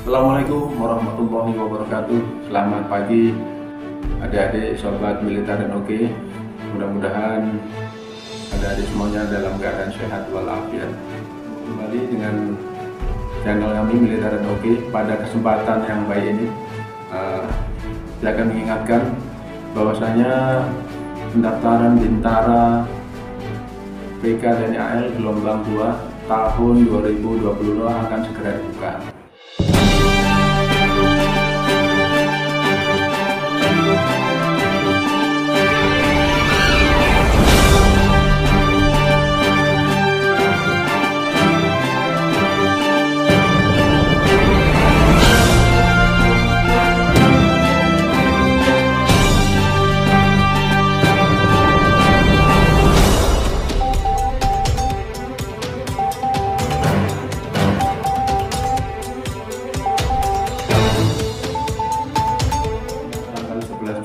Assalamualaikum warahmatullahi wabarakatuh. Selamat pagi adik-adik sobat militer dan oke. Mudah-mudahan adik-adik semuanya dalam keadaan sehat walafiat. Kembali dengan channel kami militer dan oke. Pada kesempatan yang baik ini saya akan mengingatkan bahwasanya pendaftaran Bintara PK TNI AL gelombang 2 tahun 2022 akan segera dibuka.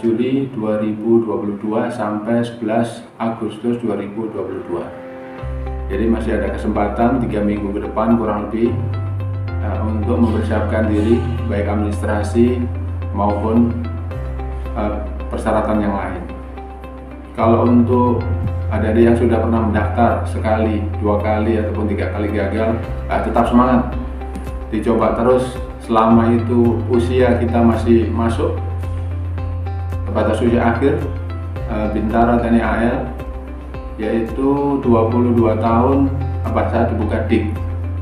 Juli 2022 sampai 11 Agustus 2022. Jadi masih ada kesempatan 3 minggu ke depan kurang lebih untuk mempersiapkan diri baik administrasi maupun persyaratan yang lain. Kalau untuk adik-adik yang sudah pernah mendaftar sekali, 2 kali ataupun 3 kali gagal, tetap semangat, dicoba terus selama itu usia kita masih masuk batas usia akhir Bintara TNI AL, yaitu 22 tahun pada saat dibuka DIK.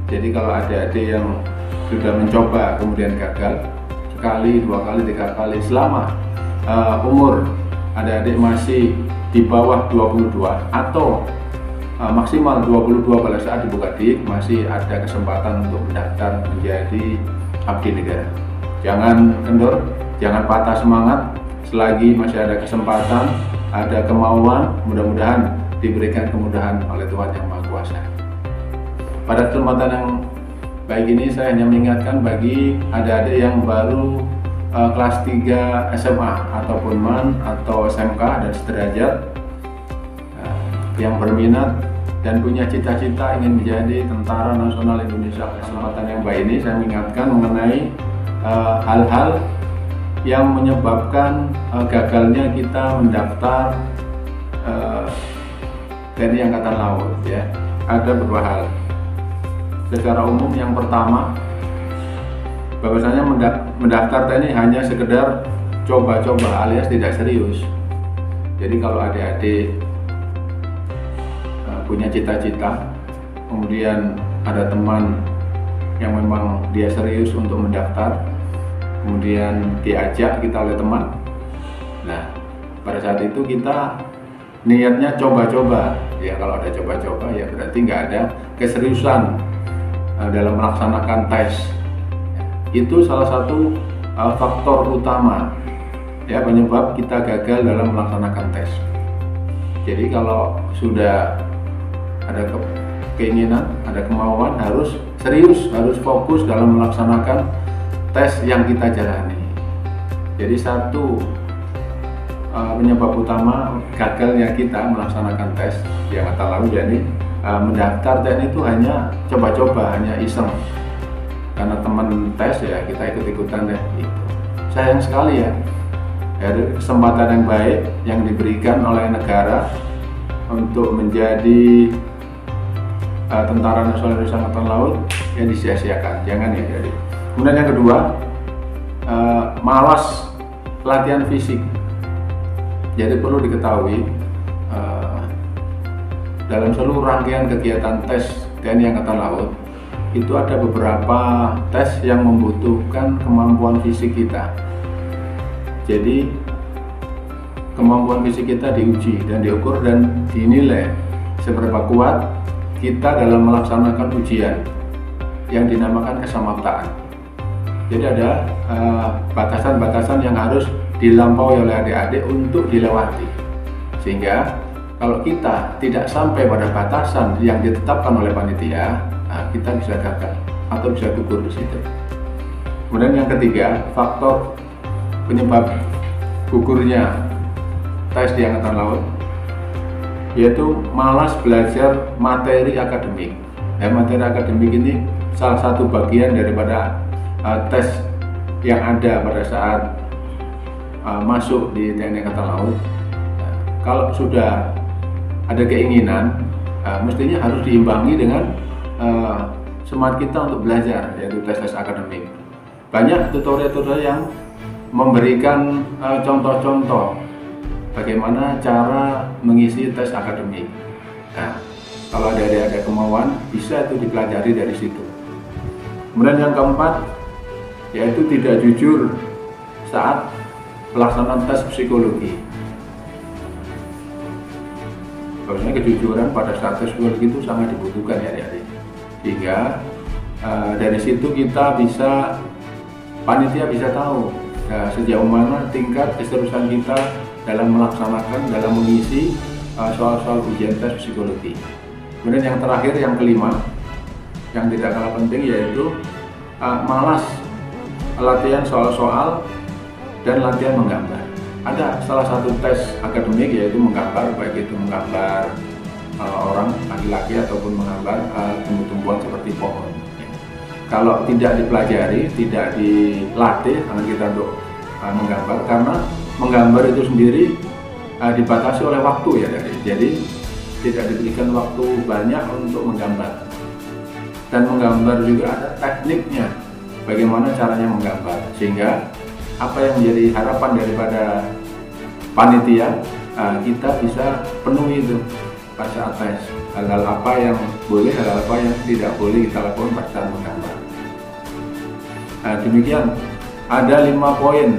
Jadi kalau adik-adik yang sudah mencoba kemudian gagal sekali, 2 kali, 3 kali selama umur adik-adik masih di bawah 22 atau maksimal 22 pada saat dibuka DIK, masih ada kesempatan untuk mendaftar menjadi abdi negara. Jangan kendor, jangan patah semangat. Selagi masih ada kesempatan, ada kemauan, mudah-mudahan diberikan kemudahan oleh Tuhan Yang Maha Kuasa. Pada kesempatan yang baik ini saya hanya mengingatkan bagi adik-adik yang baru kelas 3 SMA ataupun MAN atau SMK dan sederajat yang berminat dan punya cita-cita ingin menjadi Tentara Nasional Indonesia. Kesempatan yang baik ini saya mengingatkan mengenai hal-hal yang menyebabkan gagalnya kita mendaftar TNI Angkatan Laut, ya. Ada beberapa hal. Secara umum yang pertama, bahwasanya mendaftar TNI hanya sekedar coba-coba alias tidak serius. Jadi kalau adik-adik punya cita-cita, kemudian ada teman yang memang dia serius untuk mendaftar, kemudian diajak kita oleh teman. Nah, pada saat itu kita niatnya coba-coba. Ya, kalau ada coba-coba ya berarti nggak ada keseriusan dalam melaksanakan tes. Itu salah satu faktor utama ya penyebab kita gagal dalam melaksanakan tes. Jadi kalau sudah ada keinginan, ada kemauan, harus serius, harus fokus dalam melaksanakan tes yang kita jalani. Jadi satu penyebab utama gagalnya kita melaksanakan tes di Angkatan Laut, jadi mendaftar TNI itu hanya coba-coba, hanya iseng. Karena teman tes ya kita ikut-ikutan deh. Gitu. Sayang sekali ya, dari kesempatan yang baik yang diberikan oleh negara untuk menjadi Tentara Nasional Indonesia Angkatan Laut yang disia-siakan. Jangan ya jadi. Kemudian yang kedua, malas latihan fisik. Jadi perlu diketahui dalam seluruh rangkaian kegiatan tes TNI Angkatan Laut itu ada beberapa tes yang membutuhkan kemampuan fisik kita. Jadi kemampuan fisik kita diuji dan diukur dan dinilai seberapa kuat kita dalam melaksanakan ujian yang dinamakan kesamaptaan. Jadi ada batasan-batasan yang harus dilampaui oleh adik-adik untuk dilewati. Sehingga kalau kita tidak sampai pada batasan yang ditetapkan oleh panitia, kita bisa gagal atau bisa gugur di situ. Kemudian yang ketiga, faktor penyebab gugurnya tes di Angkatan Laut yaitu malas belajar materi akademik. Materi akademik ini salah satu bagian daripada tes yang ada pada saat masuk di TNI Angkatan Laut. Kalau sudah ada keinginan, mestinya harus diimbangi dengan semangat kita untuk belajar, yaitu tes akademik. Banyak tutorial-tutorial yang memberikan contoh-contoh bagaimana cara mengisi tes akademik. Nah, kalau ada kemauan, bisa itu dipelajari dari situ. Kemudian yang keempat, yaitu tidak jujur saat pelaksanaan tes psikologi. Bahwasanya kejujuran pada saat tes psikologi itu sangat dibutuhkan ya adik-adik. Sehingga dari situ kita bisa, panitia bisa tahu sejauh mana tingkat keseriusan kita dalam melaksanakan, dalam mengisi soal-soal ujian tes psikologi. Kemudian yang terakhir, yang kelima, yang tidak kalah penting, yaitu malas latihan soal-soal dan latihan menggambar. Ada salah satu tes akademik yaitu menggambar, baik itu menggambar orang laki-laki ataupun menggambar tumbuh-tumbuhan seperti pohon. Kalau tidak dipelajari, tidak dilatih tangan kita untuk menggambar, karena menggambar itu sendiri dibatasi oleh waktu ya, jadi tidak diberikan waktu banyak untuk menggambar. Dan menggambar juga ada tekniknya, bagaimana caranya menggambar, sehingga apa yang menjadi harapan daripada panitia, kita bisa penuhi itu pada saat tes. Hal-hal apa yang boleh, hal-hal apa yang tidak boleh kita lakukan pada saat menggambar. Demikian, ada 5 poin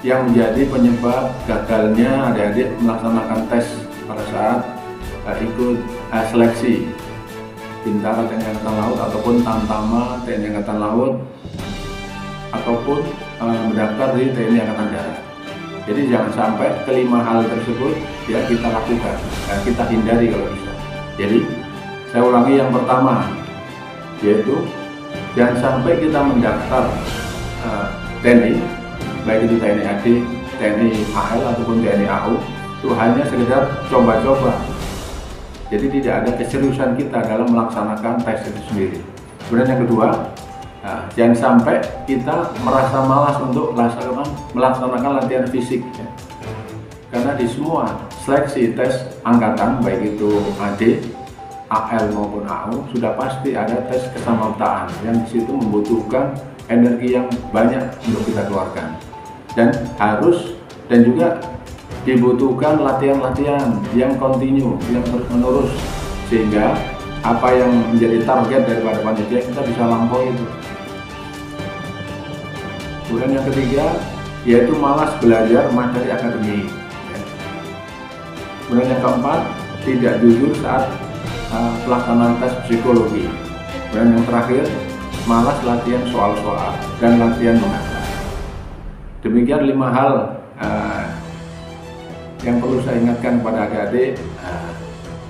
yang menjadi penyebab gagalnya adik-adik melaksanakan tes pada saat ikut seleksi Bintara TNI Angkatan Laut ataupun Tamtama TNI Angkatan Laut ataupun mendaftar di TNI Angkatan Darat. Jadi jangan sampai kelima hal tersebut ya kita lakukan, kita hindari kalau bisa. Jadi saya ulangi, yang pertama yaitu jangan sampai kita mendaftar TNI, baik itu TNI AD, TNI AL ataupun TNI AU, itu hanya sekedar coba-coba. Jadi tidak ada keseriusan kita dalam melaksanakan tes itu sendiri. Kemudian yang kedua, jangan sampai kita merasa malas untuk melaksanakan latihan fisik ya. Karena di semua seleksi tes angkatan, baik itu AD, AL maupun AU, sudah pasti ada tes kesamaptaan yang disitu membutuhkan energi yang banyak untuk kita keluarkan, dan juga dibutuhkan latihan-latihan yang kontinu, yang terus-menerus, sehingga apa yang menjadi target daripada panitia kita bisa lampaui itu. Kemudian yang ketiga yaitu malas belajar materi akademik. Kemudian yang keempat, tidak jujur saat pelaksanaan tes psikologi. Kemudian yang terakhir, malas latihan soal-soal dan latihan menggambar. Demikian 5 hal yang perlu saya ingatkan kepada adik-adik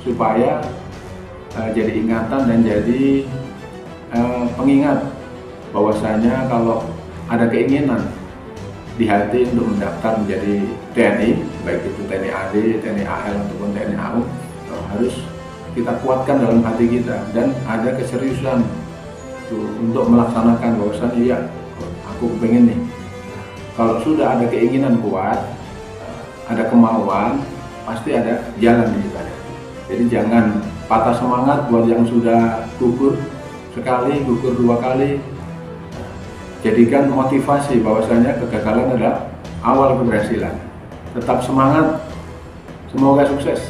supaya jadi ingatan dan jadi pengingat bahwasanya kalau ada keinginan di hati untuk mendaftar menjadi TNI, baik itu TNI AD, TNI AL ataupun TNI AU, harus kita kuatkan dalam hati kita dan ada keseriusan untuk melaksanakan bahwasanya ya aku pengen nih. Kalau sudah ada keinginan kuat, ada kemauan, pasti ada jalan di kita. Jadi jangan patah semangat buat yang sudah gugur sekali, gugur 2 kali. Jadikan motivasi bahwasanya kegagalan adalah awal keberhasilan. Tetap semangat, semoga sukses.